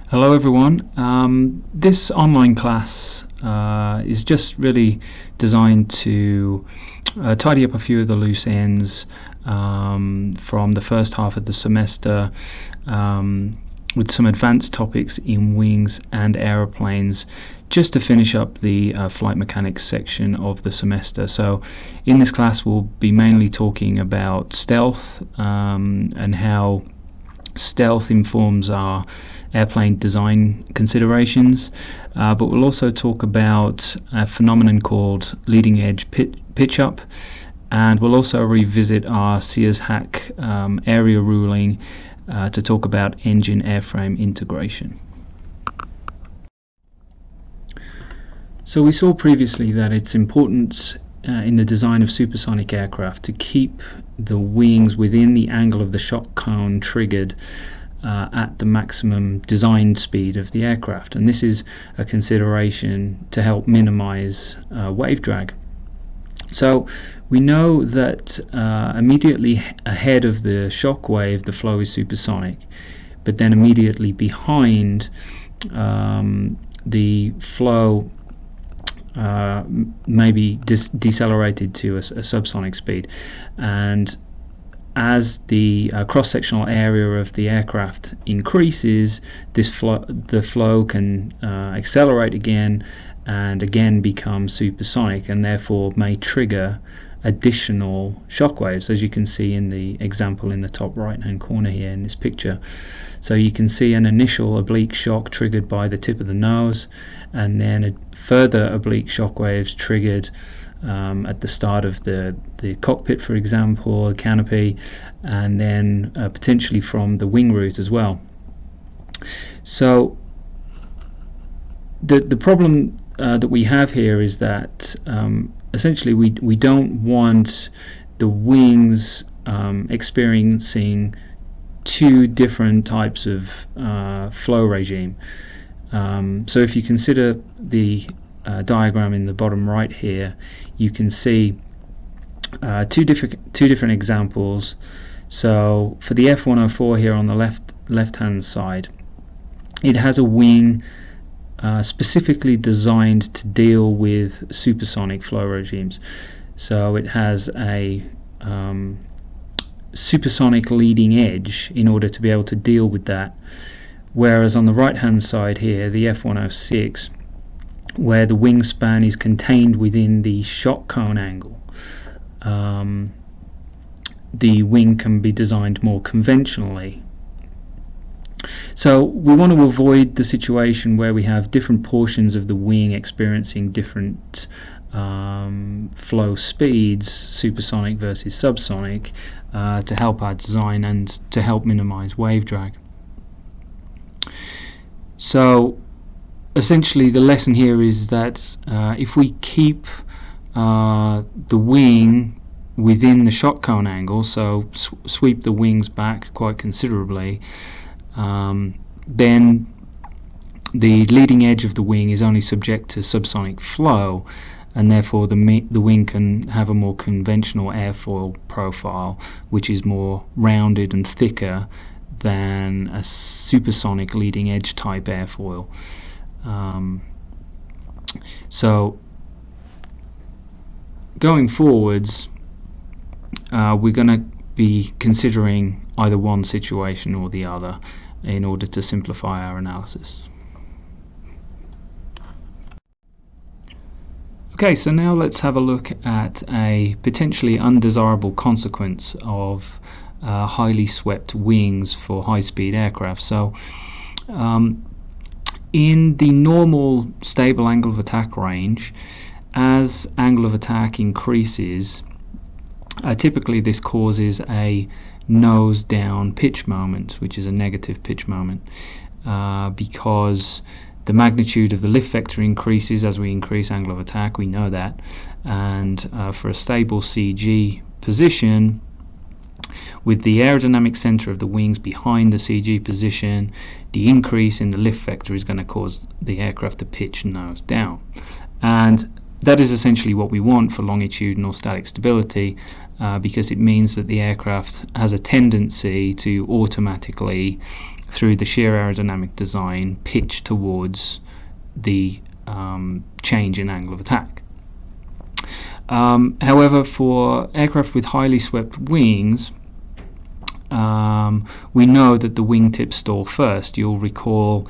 Hello everyone. This online class is just really designed to tidy up a few of the loose ends from the first half of the semester with some advanced topics in wings and aeroplanes, just to finish up the flight mechanics section of the semester. So in this class we'll be mainly talking about stealth and how stealth informs our airplane design considerations, but we'll also talk about a phenomenon called leading edge pitch up, and we'll also revisit our Sears-Hack area ruling to talk about engine-airframe integration. So we saw previously that it's important in the design of supersonic aircraft to keep the wings within the angle of the shock cone triggered at the maximum design speed of the aircraft, and this is a consideration to help minimize wave drag. So we know that immediately ahead of the shock wave the flow is supersonic, but then immediately behind the flow may be decelerated to a subsonic speed, and as the cross-sectional area of the aircraft increases, the flow can accelerate again and again become supersonic, and therefore may trigger additional shock waves, as you can see in the example in the top right hand corner here in this picture. So you can see an initial oblique shock triggered by the tip of the nose, and then a further oblique shock waves triggered at the start of the cockpit, for example, the canopy, and then potentially from the wing root as well. So the problem that we have here is that essentially we don't want the wings experiencing two different types of flow regime. So if you consider the diagram in the bottom right here, you can see two different examples. So for the F-104 here on the left hand side, it has a wing specifically designed to deal with supersonic flow regimes. So it has a supersonic leading edge in order to be able to deal with that, whereas on the right hand side here, the F-106, where the wingspan is contained within the shock cone angle, the wing can be designed more conventionally. So we want to avoid the situation where we have different portions of the wing experiencing different flow speeds, supersonic versus subsonic, to help our design and to help minimize wave drag. So essentially the lesson here is that if we keep the wing within the shock cone angle, so sweep the wings back quite considerably, then the leading edge of the wing is only subject to subsonic flow, and therefore the wing can have a more conventional airfoil profile, which is more rounded and thicker than a supersonic leading edge type airfoil. So going forwards, we're going to be considering either one situation or the other in order to simplify our analysis. Okay, so now let's have a look at a potentially undesirable consequence of highly swept wings for high-speed aircraft. So in the normal stable angle of attack range, as angle of attack increases, typically this causes a nose down pitch moment, which is a negative pitch moment, because the magnitude of the lift vector increases as we increase angle of attack. We know that, and for a stable CG position with the aerodynamic center of the wings behind the CG position, the increase in the lift vector is going to cause the aircraft to pitch nose down, and that is essentially what we want for longitudinal static stability, because it means that the aircraft has a tendency to automatically through the sheer aerodynamic design, pitch towards the change in angle of attack. However, for aircraft with highly swept wings, we know that the wingtips stall first. You'll recall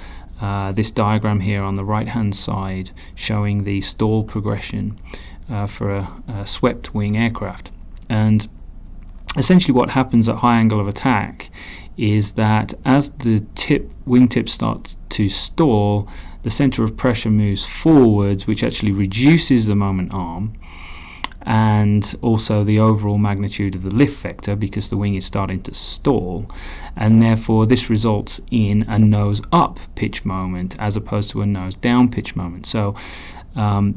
this diagram here on the right hand side showing the stall progression for a swept wing aircraft. And essentially what happens at high angle of attack is that as the wingtip starts to stall, the center of pressure moves forwards, which actually reduces the moment arm and also the overall magnitude of the lift vector, because the wing is starting to stall, and therefore this results in a nose up pitch moment as opposed to a nose down pitch moment. So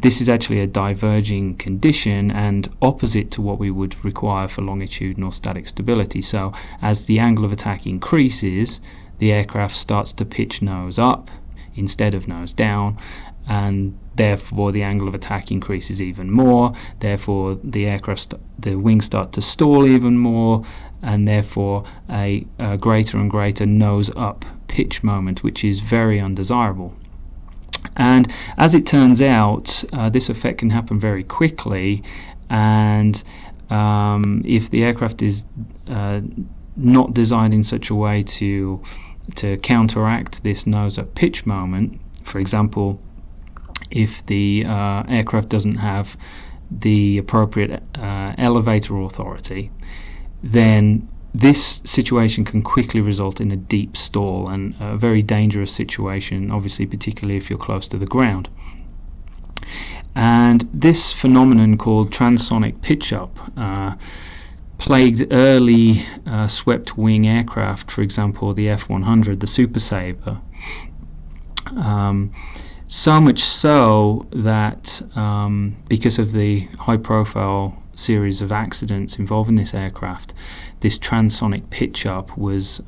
this is actually a diverging condition and opposite to what we would require for longitudinal static stability. So as the angle of attack increases, the aircraft starts to pitch nose up instead of nose down, and therefore the angle of attack increases even more. Therefore the wings start to stall even more, and therefore a greater and greater nose up pitch moment, which is very undesirable. And as it turns out, this effect can happen very quickly, and if the aircraft is not designed in such a way to counteract this nose up pitch moment, for example, if the aircraft doesn't have the appropriate elevator authority, then this situation can quickly result in a deep stall, and a very dangerous situation, obviously, particularly if you're close to the ground. And this phenomenon called transonic pitch-up plagued early swept wing aircraft, for example the F-100, the Super Sabre, so much so that because of the high-profile series of accidents involving this aircraft, this transonic pitch-up was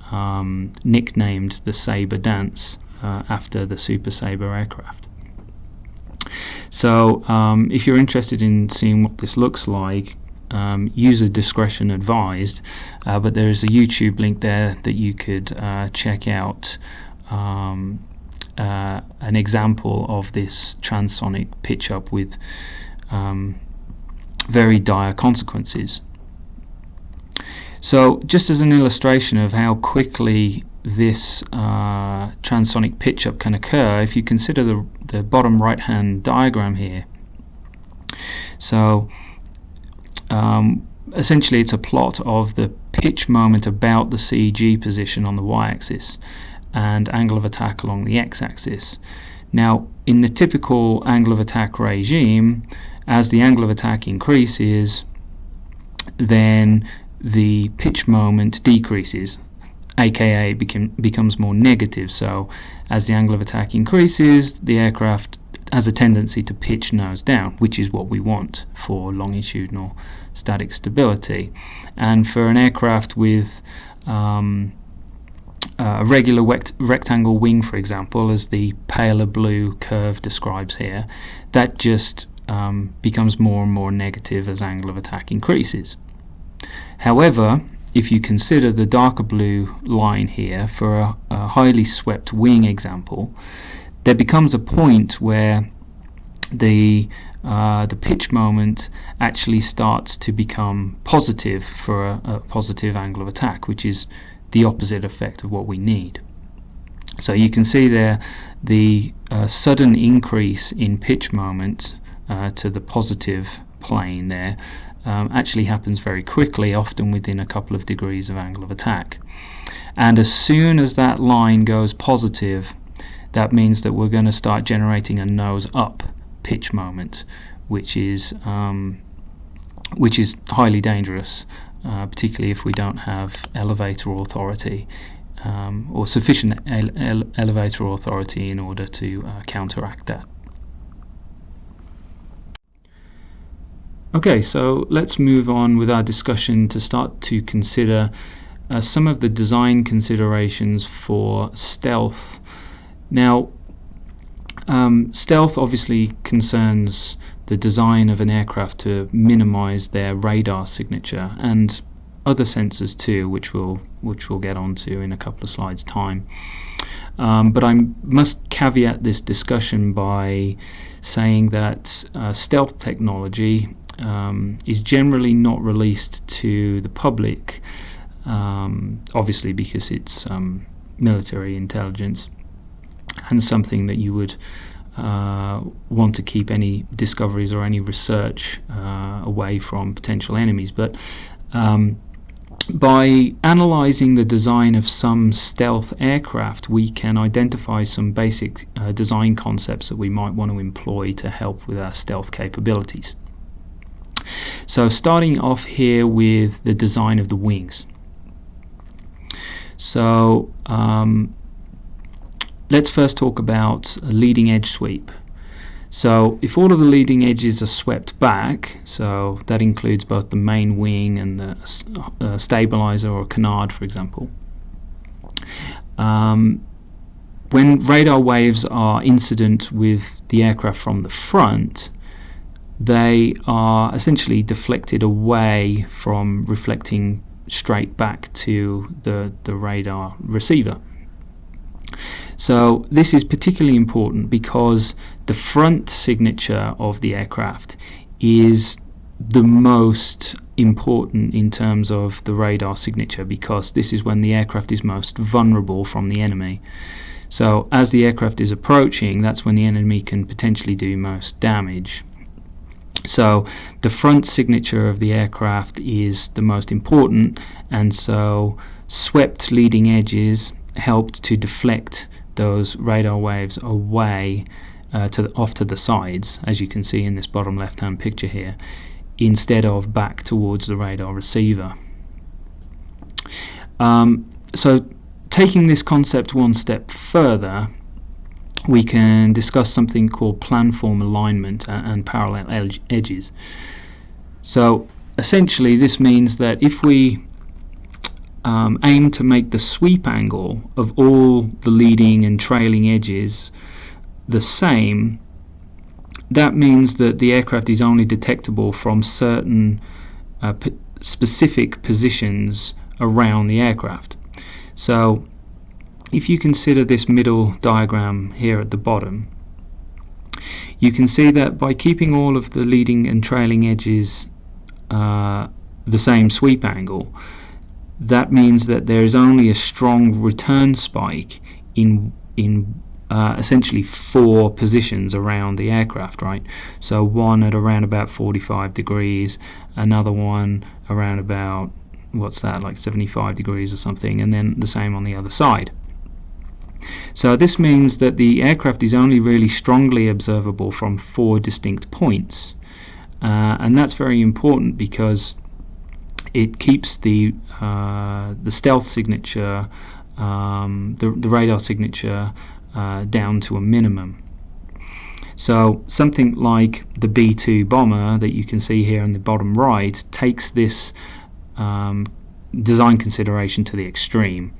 nicknamed the Sabre Dance after the Super Sabre aircraft. So if you're interested in seeing what this looks like, user discretion advised, but there is a YouTube link there that you could check out an example of this transonic pitch-up with very dire consequences. So just as an illustration of how quickly this transonic pitch-up can occur, if you consider the bottom right hand diagram here, so essentially it's a plot of the pitch moment about the CG position on the y-axis and angle of attack along the x-axis. Now in the typical angle of attack regime, as the angle of attack increases, then the pitch moment decreases, aka becomes more negative. So as the angle of attack increases, the aircraft has a tendency to pitch nose down, which is what we want for longitudinal static stability. And for an aircraft with a regular rectangle wing, for example, as the paler blue curve describes here, that just becomes more and more negative as angle of attack increases. However, if you consider the darker blue line here for a highly swept wing example, there becomes a point where the pitch moment actually starts to become positive for a positive angle of attack, which is the opposite effect of what we need. So you can see there the sudden increase in pitch moment to the positive plane there actually happens very quickly, often within a couple of degrees of angle of attack. And as soon as that line goes positive, that means that we're going to start generating a nose up pitch moment, which is highly dangerous, particularly if we don't have elevator authority or sufficient elevator authority in order to counteract that. Okay, so let's move on with our discussion to start to consider some of the design considerations for stealth. Now, stealth obviously concerns the design of an aircraft to minimize their radar signature, and other sensors too, which we'll get onto in a couple of slides' time. But I must caveat this discussion by saying that stealth technology is generally not released to the public, obviously because it's military intelligence and something that you would want to keep any discoveries or any research away from potential enemies. But by analyzing the design of some stealth aircraft, we can identify some basic design concepts that we might want to employ to help with our stealth capabilities. So starting off here with the design of the wings. So let's first talk about a leading edge sweep. So if all of the leading edges are swept back, so that includes both the main wing and the stabilizer or canard, for example, when radar waves are incident with the aircraft from the front, they are essentially deflected away from reflecting straight back to the radar receiver. So this is particularly important because the front signature of the aircraft is the most important in terms of the radar signature, because this is when the aircraft is most vulnerable from the enemy. So as the aircraft is approaching, that's when the enemy can potentially do most damage. So the front signature of the aircraft is the most important, and so swept leading edges helped to deflect those radar waves away off to the sides, as you can see in this bottom left hand picture here, instead of back towards the radar receiver. So taking this concept one step further, we can discuss something called planform alignment and parallel edges. So essentially this means that if we aim to make the sweep angle of all the leading and trailing edges the same, that means that the aircraft is only detectable from certain specific positions around the aircraft. So if you consider this middle diagram here at the bottom, you can see that by keeping all of the leading and trailing edges the same sweep angle, that means that there is only a strong return spike in essentially 4 positions around the aircraft, right? So one at around about 45 degrees, another one around about, what's that, like 75 degrees or something, and then the same on the other side. So this means that the aircraft is only really strongly observable from 4 distinct points, and that's very important because it keeps the stealth signature, the radar signature, down to a minimum. So something like the B-2 bomber that you can see here in the bottom right takes this design consideration to the extreme.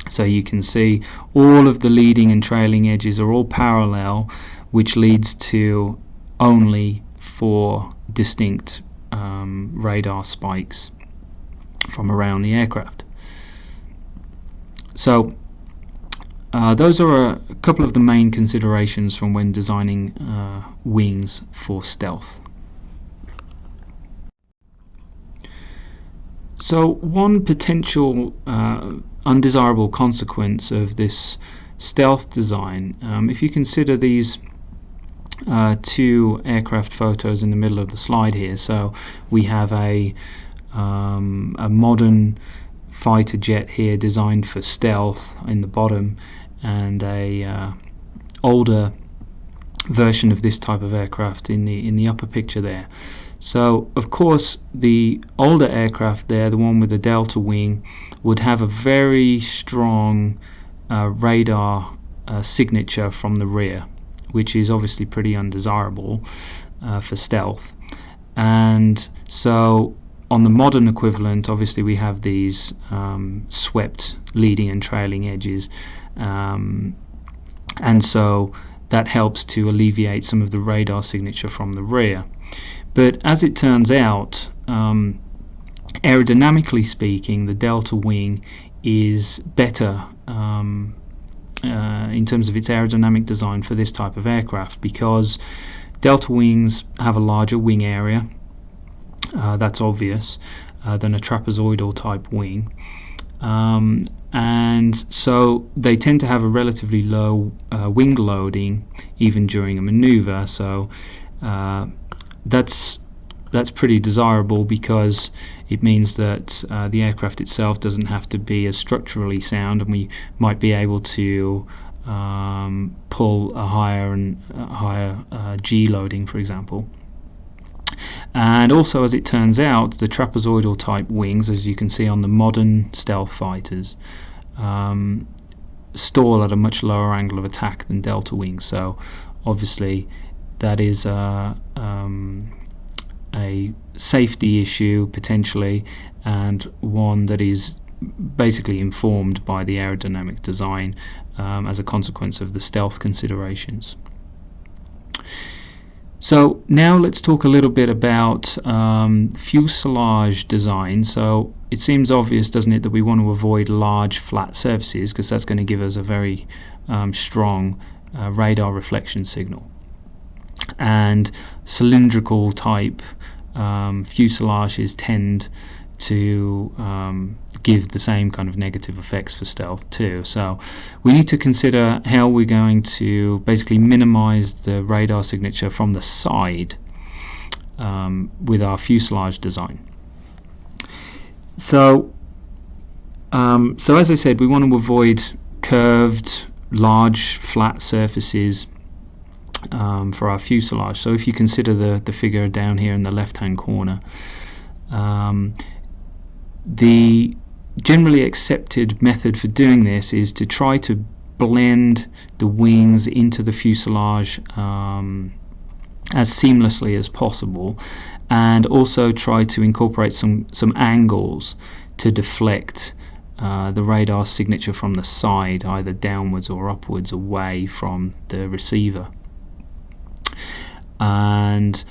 So you can see all of the leading and trailing edges are all parallel, which leads to only 4 distinct radar spikes from around the aircraft. So those are a couple of the main considerations from when designing wings for stealth. So one potential undesirable consequence of this stealth design, if you consider these 2 aircraft photos in the middle of the slide here, so we have a modern fighter jet here designed for stealth in the bottom, and a older version of this type of aircraft in the upper picture there. So of course the older aircraft there, the one with the delta wing, would have a very strong radar signature from the rear, which is obviously pretty undesirable for stealth. And so on the modern equivalent, obviously we have these swept leading and trailing edges, and so that helps to alleviate some of the radar signature from the rear. But as it turns out, aerodynamically speaking, the delta wing is better in terms of its aerodynamic design for this type of aircraft, because delta wings have a larger wing area, that's obvious, than a trapezoidal type wing, and so they tend to have a relatively low wing loading even during a maneuver. So that's pretty desirable, because it means that the aircraft itself doesn't have to be as structurally sound, and we might be able to pull a higher G loading, for example. And also, as it turns out, the trapezoidal type wings, as you can see on the modern stealth fighters, stall at a much lower angle of attack than delta wings. So obviously that is a safety issue potentially, and one that is basically informed by the aerodynamic design as a consequence of the stealth considerations. So now let's talk a little bit about fuselage design. So it seems obvious, doesn't it, that we want to avoid large flat surfaces, because that's going to give us a very strong radar reflection signal. And cylindrical type fuselages tend to give the same kind of negative effects for stealth too. So we need to consider how we're going to basically minimize the radar signature from the side with our fuselage design. So as I said, we want to avoid curved, large, flat surfaces for our fuselage. So if you consider the figure down here in the left-hand corner, the generally accepted method for doing this is to try to blend the wings into the fuselage as seamlessly as possible, and also try to incorporate some angles to deflect the radar signature from the side, either downwards or upwards away from the receiver. And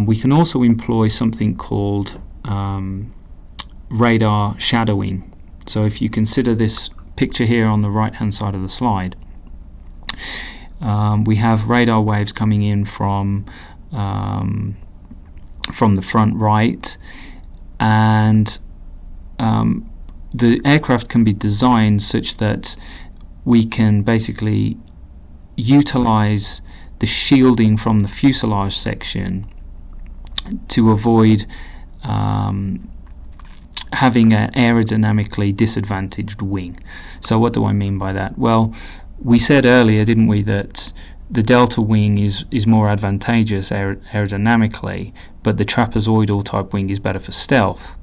we can also employ something called radar shadowing. So if you consider this picture here on the right hand side of the slide, we have radar waves coming in from the front right, and the aircraft can be designed such that we can basically utilize the shielding from the fuselage section to avoid having an aerodynamically disadvantaged wing. So what do I mean by that? Well, we said earlier, didn't we, that the delta wing is more advantageous aerodynamically, but the trapezoidal type wing is better for stealth.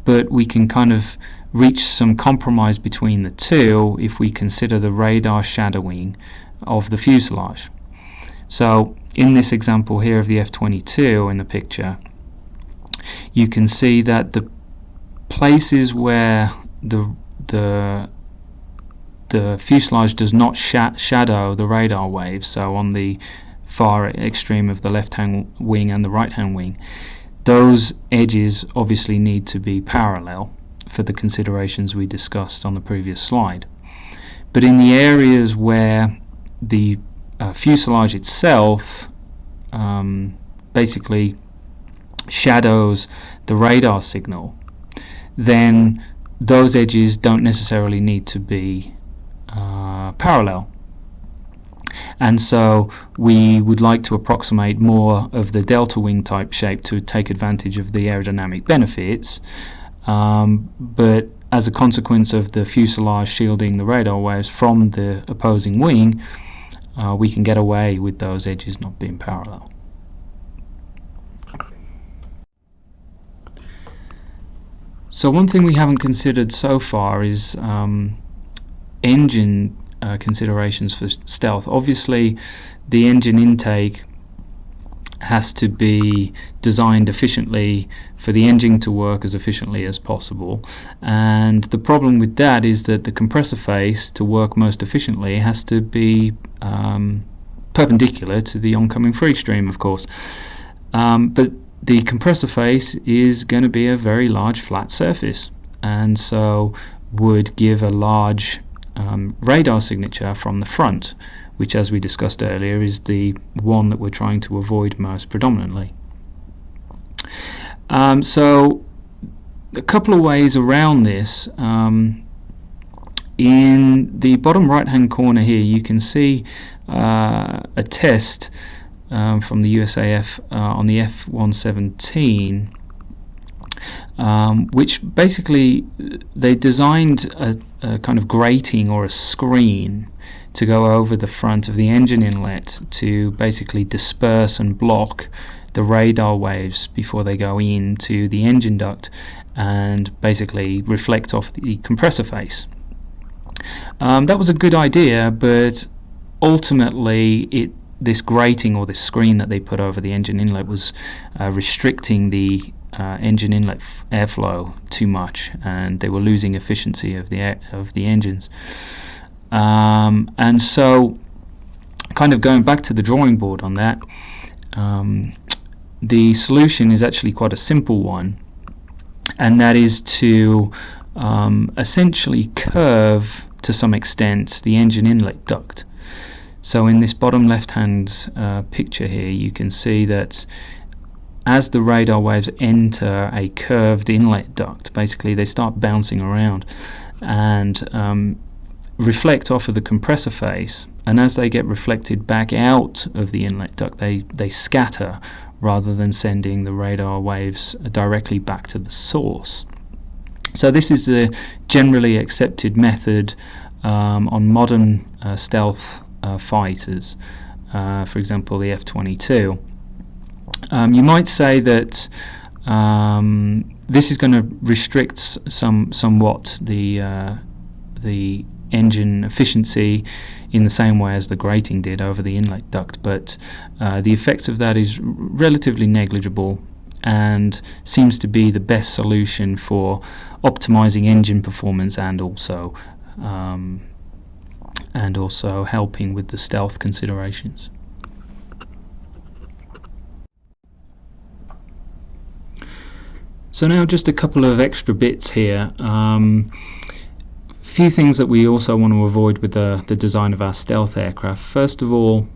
But we can kind of reach some compromise between the two if we consider the radar shadowing of the fuselage. So in this example here of the F-22 in the picture, you can see that the places where the fuselage does not shadow the radar waves, so on the far extreme of the left-hand wing and the right-hand wing, those edges obviously need to be parallel for the considerations we discussed on the previous slide. But in the areas where the fuselage itself basically shadows the radar signal, then those edges don't necessarily need to be parallel. And so we would like to approximate more of the delta wing type shape to take advantage of the aerodynamic benefits, but as a consequence of the fuselage shielding the radar waves from the opposing wing, we can get away with those edges not being parallel. So one thing we haven't considered so far is engine considerations for stealth. Obviously, the engine intake has to be designed efficiently for the engine to work as efficiently as possible, and the problem with that is that the compressor face, to work most efficiently, has to be perpendicular to the oncoming free stream, of course. But the compressor face is going to be a very large flat surface, and so would give a large radar signature from the front, which, as we discussed earlier, is the one that we're trying to avoid most predominantly. So a couple of ways around this. In the bottom right hand corner here you can see a test from the USAF on the F-117, which basically they designed a kind of grating or a screen to go over the front of the engine inlet to basically disperse and block the radar waves before they go into the engine duct and basically reflect off the compressor face. That was a good idea, but ultimately this grating or this screen that they put over the engine inlet was restricting the engine inlet airflow too much, and they were losing efficiency of the engines. And so, kind of going back to the drawing board on that, the solution is actually quite a simple one, and that is to essentially curve to some extent the engine inlet duct. So in this bottom left hand picture here you can see that as the radar waves enter a curved inlet duct, basically they start bouncing around and reflect off of the compressor face, and as they get reflected back out of the inlet duct they scatter rather than sending the radar waves directly back to the source. So this is the generally accepted method on modern stealth fighters, for example the F-22. You might say that this is going to restrict somewhat the engine efficiency in the same way as the grating did over the inlet duct, but the effects of that is relatively negligible and seems to be the best solution for optimizing engine performance and also helping with the stealth considerations. So now just a couple of extra bits here. Few things that we also want to avoid with the design of our stealth aircraft. First of all,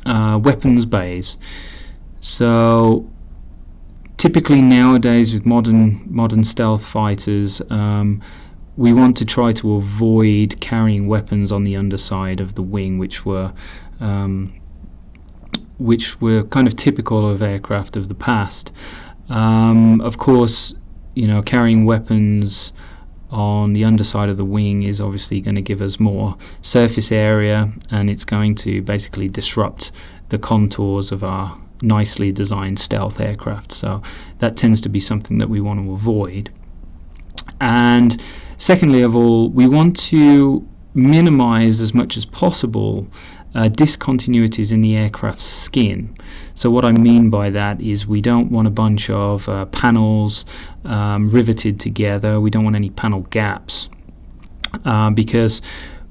weapons bays. So typically nowadays with modern stealth fighters, we want to try to avoid carrying weapons on the underside of the wing, which were kind of typical of aircraft of the past. Of course, carrying weapons on the underside of the wing is obviously going to give us more surface area, and it's going to basically disrupt the contours of our nicely designed stealth aircraft. So that tends to be something that we want to avoid. And secondly of all, we want to minimize as much as possible discontinuities in the aircraft's skin. So what I mean by that is we don't want a bunch of panels riveted together. We don't want any panel gaps, because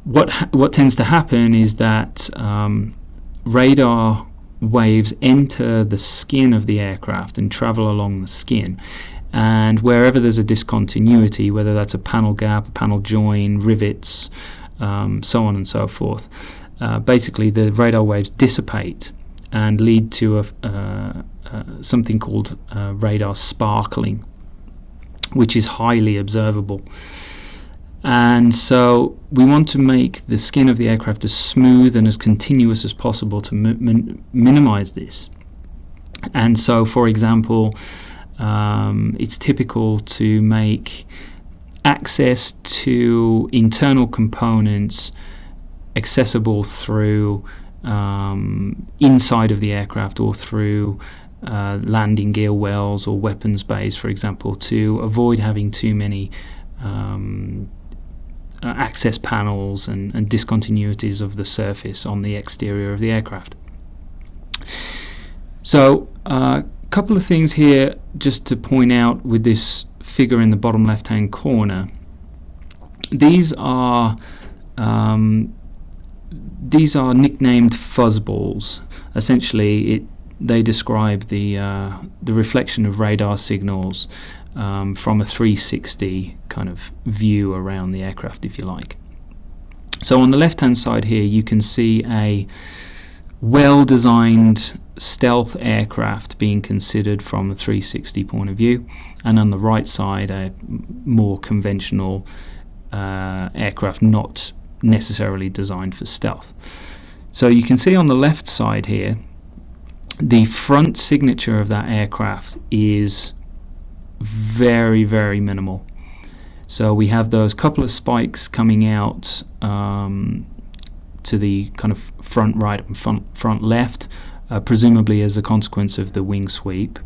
what tends to happen is that radar waves enter the skin of the aircraft and travel along the skin, and wherever there's a discontinuity, whether that's a panel gap, a panel join, rivets, so on and so forth, basically the radar waves dissipate and lead to something called radar sparkling, which is highly observable. And so we want to make the skin of the aircraft as smooth and as continuous as possible to minimize this. And so, for example, it's typical to make access to internal components accessible through inside of the aircraft or through landing gear wells or weapons bays, for example, to avoid having too many access panels and discontinuities of the surface on the exterior of the aircraft. So a couple of things here just to point out with this figure in the bottom left hand corner. These are nicknamed fuzzballs. Essentially they describe the reflection of radar signals from a 360 kind of view around the aircraft, if you like. So on the left-hand side here, you can see a well-designed stealth aircraft being considered from a 360 point of view, and on the right side, a more conventional aircraft not necessarily designed for stealth. So you can see on the left side here, the front signature of that aircraft is very, very minimal. So we have those couple of spikes coming out to the kind of front right and front left, presumably as a consequence of the wing sweep.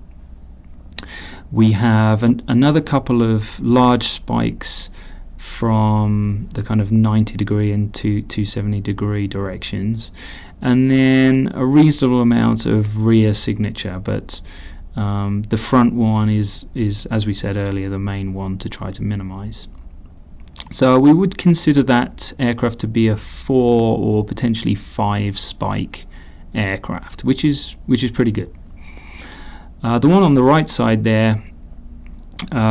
We have another couple of large spikes from the kind of 90 degree and 270 degree directions, and then a reasonable amount of rear signature, but the front one is, as we said earlier, the main one to try to minimize. So we would consider that aircraft to be a 4 or potentially 5 spike aircraft, which is pretty good. The one on the right side there,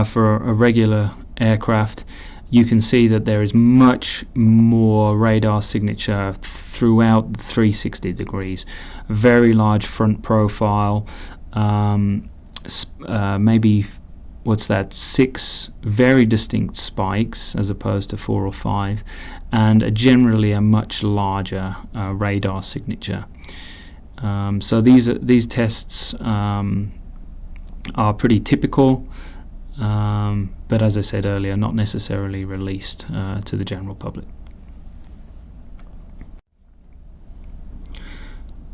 for a regular aircraft, you can see that there is much more radar signature throughout the 360 degrees. A very large front profile, maybe 6 very distinct spikes as opposed to 4 or 5, and generally a much larger radar signature. So these tests are pretty typical, but as I said earlier, not necessarily released to the general public.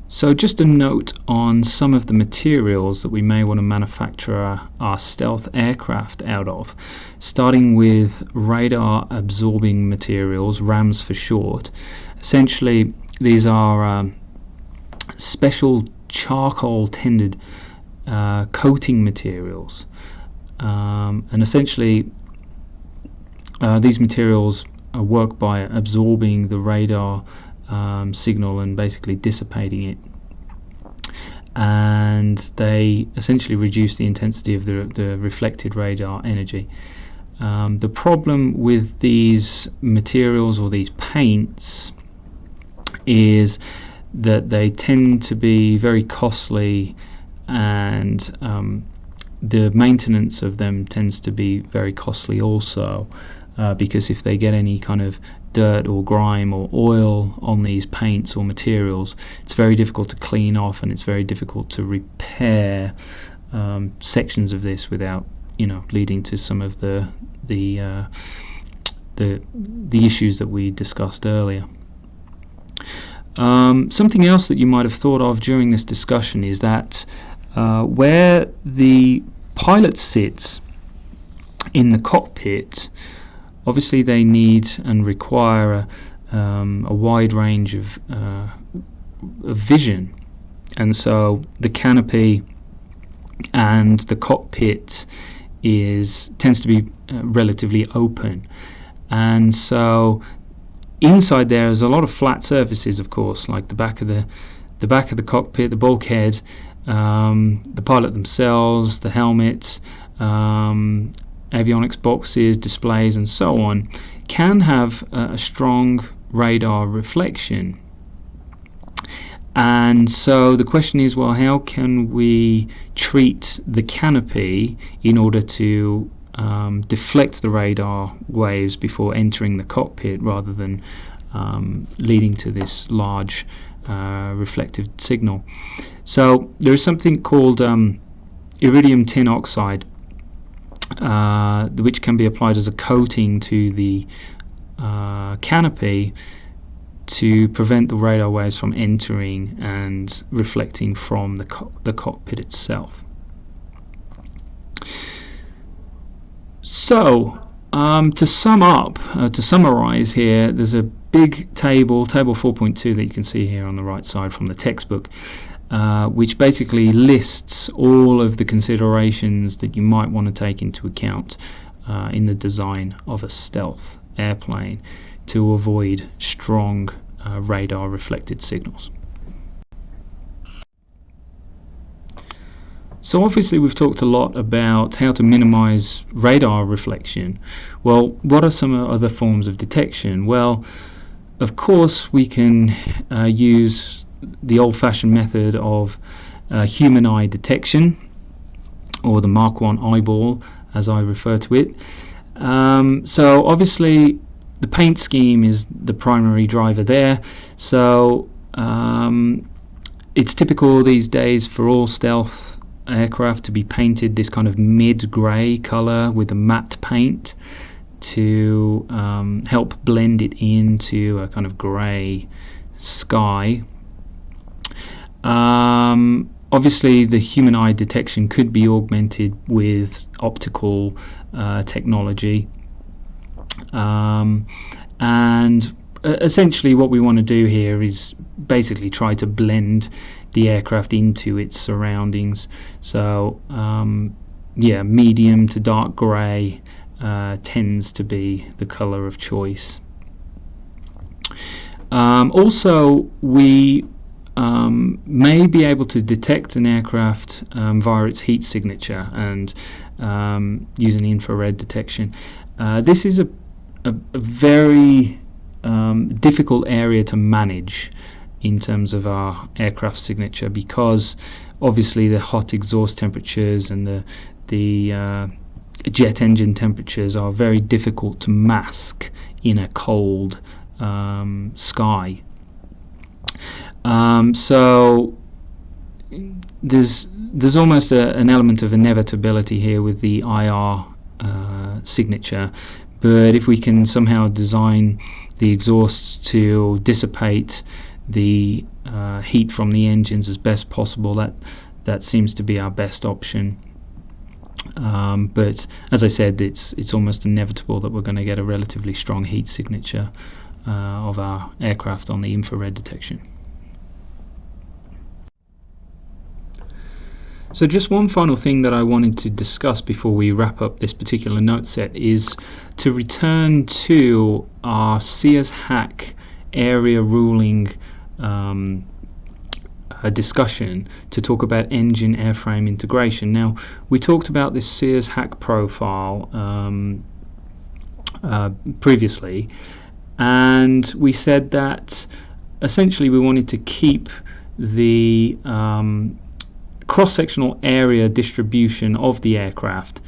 So just a note on some of the materials that we may want to manufacture our stealth aircraft out of, starting with radar absorbing materials, RAMs for short. Essentially, these are special charcoal tinted coating materials, and essentially these materials work by absorbing the radar signal and basically dissipating it, and they essentially reduce the intensity of the reflected radar energy. The problem with these materials or these paints is that they tend to be very costly, and the maintenance of them tends to be very costly also, because if they get any kind of dirt or grime or oil on these paints or materials, it's very difficult to clean off, and it's very difficult to repair sections of this without, leading to some of the issues that we discussed earlier. Something else that you might have thought of during this discussion is that where the pilot sits in the cockpit, obviously they need and require a wide range of vision, and so the canopy and the cockpit tends to be relatively open, and so inside there is a lot of flat surfaces, of course, like the back of the cockpit, the bulkhead, the pilot themselves, the helmet, avionics boxes, displays, and so on, can have a strong radar reflection. And so the question is, well, how can we treat the canopy in order to deflect the radar waves before entering the cockpit, rather than leading to this large reflective signal? So there is something called iridium tin oxide, which can be applied as a coating to the canopy to prevent the radar waves from entering and reflecting from the cockpit itself. So to summarize here, there's a big table 4.2, that you can see here on the right side from the textbook, which basically lists all of the considerations that you might want to take into account in the design of a stealth airplane to avoid strong radar reflected signals. So obviously we've talked a lot about how to minimize radar reflection. Well, what are some other forms of detection? Well, of course we can use the old-fashioned method of human eye detection, or the Mark 1 eyeball as I refer to it. So obviously the paint scheme is the primary driver there, so it's typical these days for all stealth aircraft to be painted this kind of mid-grey colour with a matte paint to help blend it into a kind of grey sky. Obviously the human eye detection could be augmented with optical technology, and essentially what we want to do here is basically try to blend the aircraft into its surroundings. So yeah, medium to dark grey tends to be the colour of choice. Also, we may be able to detect an aircraft via its heat signature and using infrared detection. This is a very difficult area to manage in terms of our aircraft signature, because obviously the hot exhaust temperatures and the jet engine temperatures are very difficult to mask in a cold sky. So there's almost an element of inevitability here with the IR signature, but if we can somehow design the exhausts to dissipate the heat from the engines as best possible, that seems to be our best option. But as I said, it's almost inevitable that we're going to get a relatively strong heat signature of our aircraft on the infrared detection. So just one final thing that I wanted to discuss before we wrap up this particular note set is to return to our Sears-Hack area ruling discussion to talk about engine-airframe integration. Now, we talked about this Sears-Hack profile previously, and we said that essentially we wanted to keep the cross-sectional area distribution of the aircraft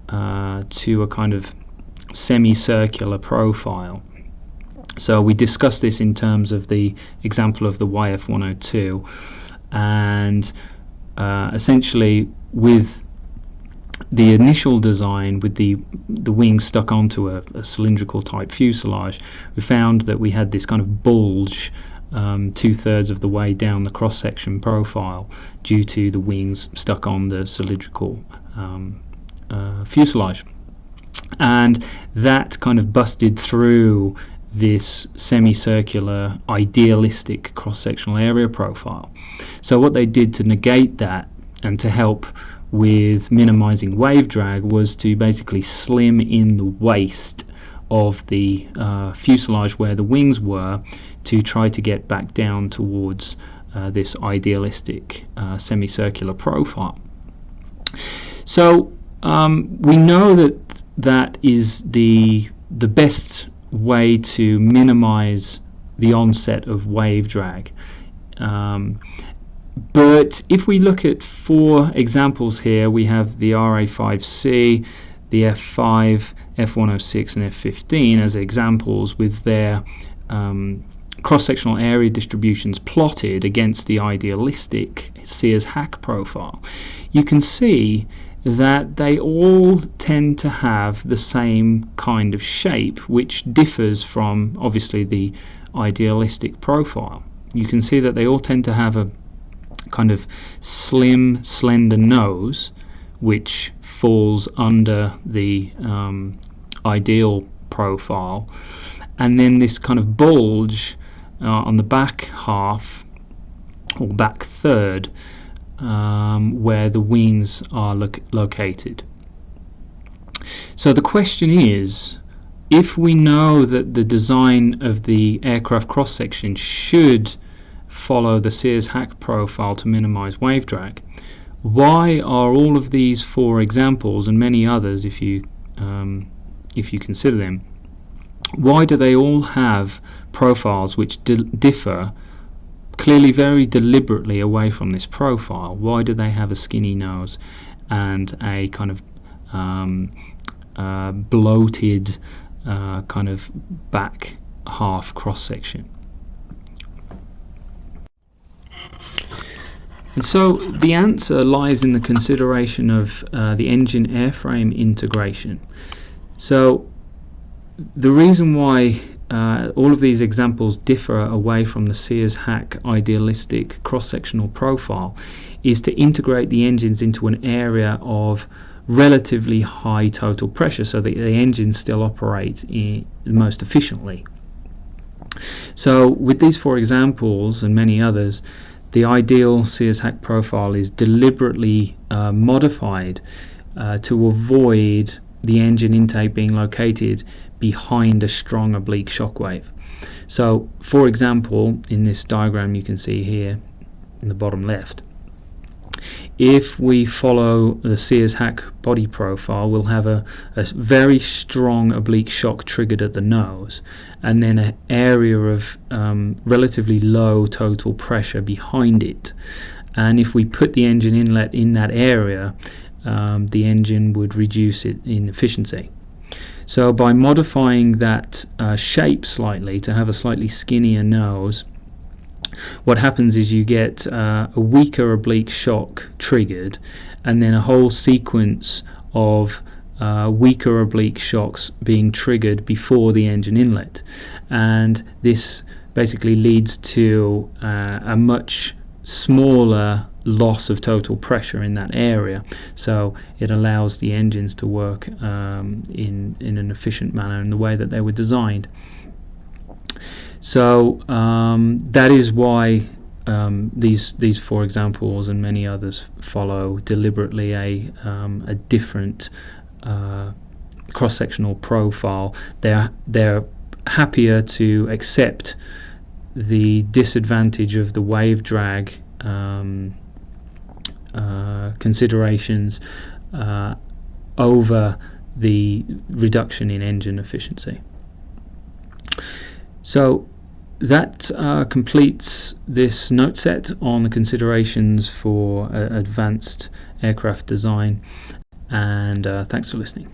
to a kind of semicircular profile. So we discussed this in terms of the example of the YF-102, and essentially with the initial design with the wings stuck onto a cylindrical type fuselage, we found that we had this kind of bulge 2/3 of the way down the cross-section profile due to the wings stuck on the cylindrical fuselage, and that kind of busted through this semicircular idealistic cross-sectional area profile. So what they did to negate that and to help with minimizing wave drag was to basically slim in the waist of the fuselage where the wings were, to try to get back down towards this idealistic semicircular profile. So we know that is the best way to minimize the onset of wave drag. But if we look at 4 examples here, we have the RA5C, the F5, F106 and F15 as examples with their cross-sectional area distributions plotted against the idealistic Sears-Hack profile. You can see that they all tend to have the same kind of shape, which differs from obviously the idealistic profile. You can see that they all tend to have a kind of slim, slender nose, which falls under the ideal profile, and then this kind of bulge on the back half or back third, where the wings are located. So the question is, if we know that the design of the aircraft cross-section should follow the Sears-Hack profile to minimize wave drag, why are all of these 4 examples, and many others if you consider them, why do they all have profiles which differ clearly very deliberately away from this profile? Why do they have a skinny nose and a kind of bloated kind of back half cross section? And so the answer lies in the consideration of the engine-airframe integration. So the reason why all of these examples differ away from the Sears-Hack idealistic cross-sectional profile is to integrate the engines into an area of relatively high total pressure so that the engines still operate most efficiently. So with these 4 examples and many others, the ideal Sears-Hack profile is deliberately modified to avoid the engine intake being located behind a strong oblique shockwave. So, for example, in this diagram you can see here in the bottom left, if we follow the Sears-Hack body profile, we'll have a very strong oblique shock triggered at the nose, and then an area of relatively low total pressure behind it. And if we put the engine inlet in that area, the engine would reduce it in efficiency. So by modifying that shape slightly to have a slightly skinnier nose, what happens is you get a weaker oblique shock triggered, and then a whole sequence of weaker oblique shocks being triggered before the engine inlet, and this basically leads to a much smaller loss of total pressure in that area, so it allows the engines to work in an efficient manner in the way that they were designed. So that is why these 4 examples and many others follow deliberately a different cross-sectional profile. They're happier to accept the disadvantage of the wave drag considerations over the reduction in engine efficiency. So that completes this note set on the considerations for advanced aircraft design, and thanks for listening.